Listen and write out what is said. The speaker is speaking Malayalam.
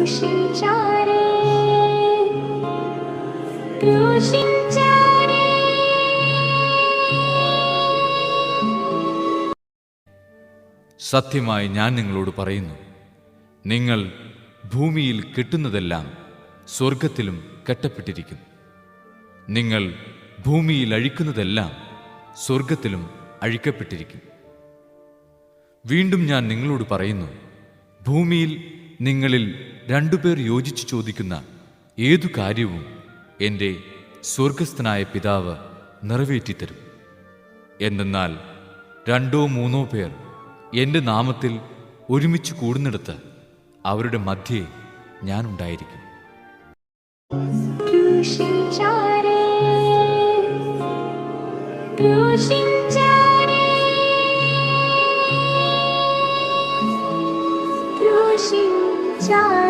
ക്രൂശിച്ചാരേ, ക്രൂശിച്ചാരേ. സത്യമായി ഞാൻ നിങ്ങളോട് പറയുന്നു, നിങ്ങൾ ഭൂമിയിൽ കെട്ടുന്നതെല്ലാം സ്വർഗത്തിലും കെട്ടപ്പെട്ടിരിക്കും. നിങ്ങൾ ഭൂമിയിൽ അഴിക്കുന്നതെല്ലാം സ്വർഗത്തിലും അഴിക്കപ്പെട്ടിരിക്കും. വീണ്ടും ഞാൻ നിങ്ങളോട് പറയുന്നു, ഭൂമിയിൽ നിങ്ങളിൽ 2 പേർ യോജിച്ചു ചോദിക്കുന്ന ഏതു കാര്യവും എൻ്റെ സ്വർഗസ്ഥനായ പിതാവ് നിറവേറ്റിത്തരും. എന്തെന്നാൽ 2 or 3 പേർ എൻ്റെ നാമത്തിൽ ഒരുമിച്ച് കൂടുന്നിടത്ത് അവരുടെ മധ്യേ ഞാനുണ്ടായിരിക്കും. ക്രൂശിച്ചാരേ, ക്രൂശിച്ചാരേ, ക്രൂശിച്ചാരേ.